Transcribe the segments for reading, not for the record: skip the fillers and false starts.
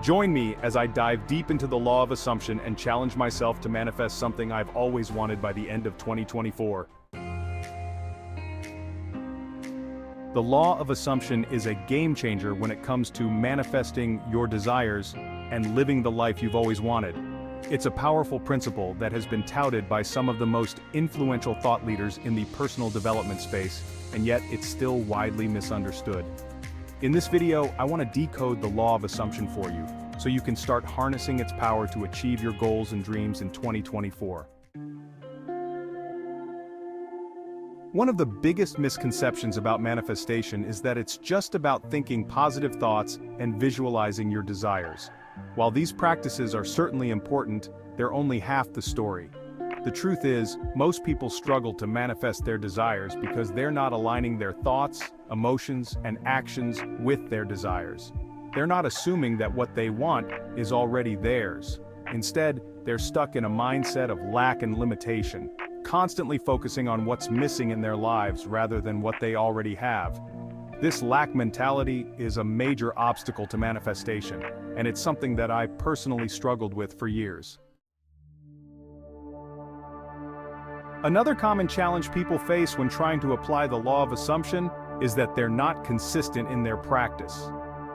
Join me as I dive deep into the law of assumption and challenge myself to manifest something I've always wanted by the end of 2024. The law of assumption is a game changer when it comes to manifesting your desires and living the life you've always wanted. It's a powerful principle that has been touted by some of the most influential thought leaders in the personal development space, and yet it's still widely misunderstood. In this video, I want to decode the law of assumption for you, so you can start harnessing its power to achieve your goals and dreams in 2024. One of the biggest misconceptions about manifestation is that it's just about thinking positive thoughts and visualizing your desires. While these practices are certainly important, they're only half the story. The truth is, most people struggle to manifest their desires because they're not aligning their thoughts, emotions, and actions with their desires. They're not assuming that what they want is already theirs. Instead, they're stuck in a mindset of lack and limitation, constantly focusing on what's missing in their lives rather than what they already have. This lack mentality is a major obstacle to manifestation, and it's something that I personally struggled with for years. Another common challenge people face when trying to apply the law of assumption is that they're not consistent in their practice.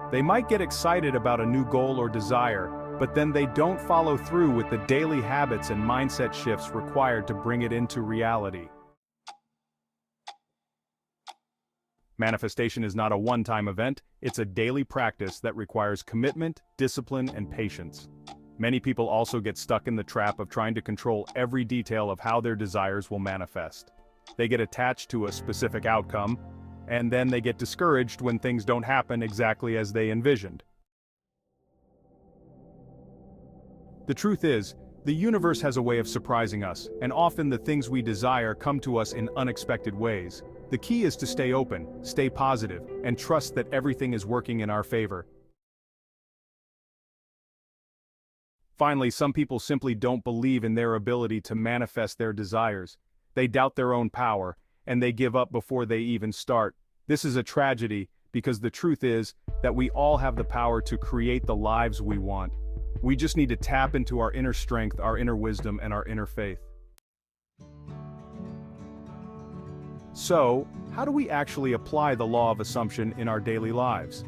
They might get excited about a new goal or desire, but then they don't follow through with the daily habits and mindset shifts required to bring it into reality. Manifestation is not a one-time event, it's a daily practice that requires commitment, discipline, and patience. Many people also get stuck in the trap of trying to control every detail of how their desires will manifest. They get attached to a specific outcome, and then they get discouraged when things don't happen exactly as they envisioned. The truth is, the universe has a way of surprising us, and often the things we desire come to us in unexpected ways. The key is to stay open, stay positive, and trust that everything is working in our favor. Finally, some people simply don't believe in their ability to manifest their desires. They doubt their own power, and they give up before they even start. This is a tragedy, because the truth is that we all have the power to create the lives we want. We just need to tap into our inner strength, our inner wisdom, and our inner faith. So, how do we actually apply the law of assumption in our daily lives?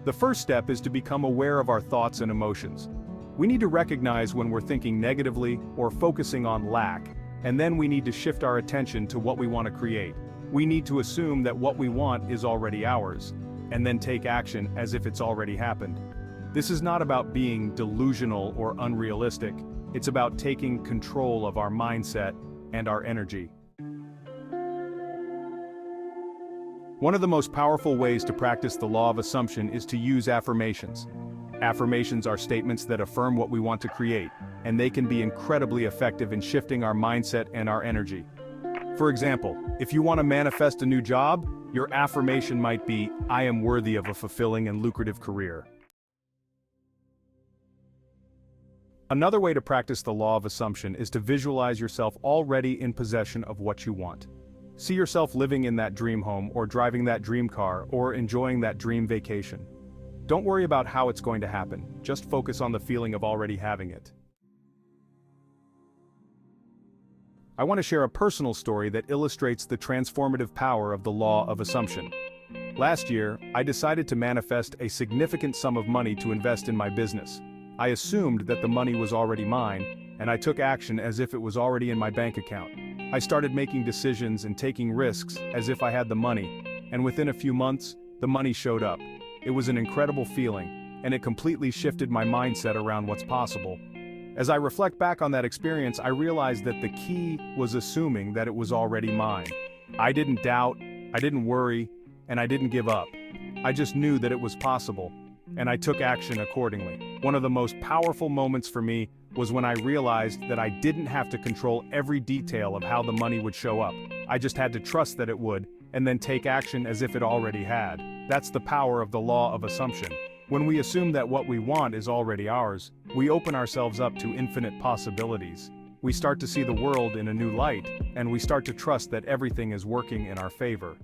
The first step is to become aware of our thoughts and emotions. We need to recognize when we're thinking negatively or focusing on lack, and then we need to shift our attention to what we want to create. We need to assume that what we want is already ours, and then take action as if it's already happened. This is not about being delusional or unrealistic, it's about taking control of our mindset and our energy. One of the most powerful ways to practice the law of assumption is to use affirmations. Affirmations are statements that affirm what we want to create, and they can be incredibly effective in shifting our mindset and our energy. For example, if you want to manifest a new job, your affirmation might be, "I am worthy of a fulfilling and lucrative career." Another way to practice the law of assumption is to visualize yourself already in possession of what you want. See yourself living in that dream home, or driving that dream car, or enjoying that dream vacation. Don't worry about how it's going to happen, just focus on the feeling of already having it. I want to share a personal story that illustrates the transformative power of the law of assumption. Last year, I decided to manifest a significant sum of money to invest in my business. I assumed that the money was already mine, and I took action as if it was already in my bank account. I started making decisions and taking risks as if I had the money, and within a few months, the money showed up. It was an incredible feeling, and it completely shifted my mindset around what's possible. As I reflect back on that experience, I realized that the key was assuming that it was already mine. I didn't doubt, I didn't worry, and I didn't give up. I just knew that it was possible, and I took action accordingly. One of the most powerful moments for me was when I realized that I didn't have to control every detail of how the money would show up. I just had to trust that it would, and then take action as if it already had. That's the power of the law of assumption. When we assume that what we want is already ours, we open ourselves up to infinite possibilities. We start to see the world in a new light, and we start to trust that everything is working in our favor.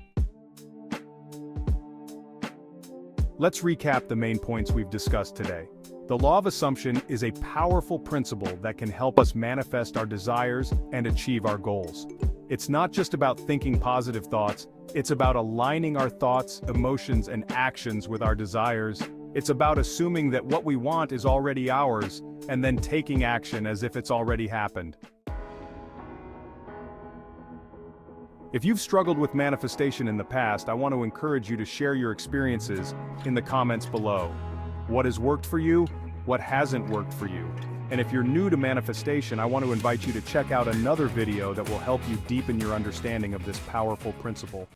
Let's recap the main points we've discussed today. The law of assumption is a powerful principle that can help us manifest our desires and achieve our goals. It's not just about thinking positive thoughts, it's about aligning our thoughts, emotions, and actions with our desires. It's about assuming that what we want is already ours, and then taking action as if it's already happened. If you've struggled with manifestation in the past, I want to encourage you to share your experiences in the comments below. What has worked for you? What hasn't worked for you? And if you're new to manifestation, I want to invite you to check out another video that will help you deepen your understanding of this powerful principle.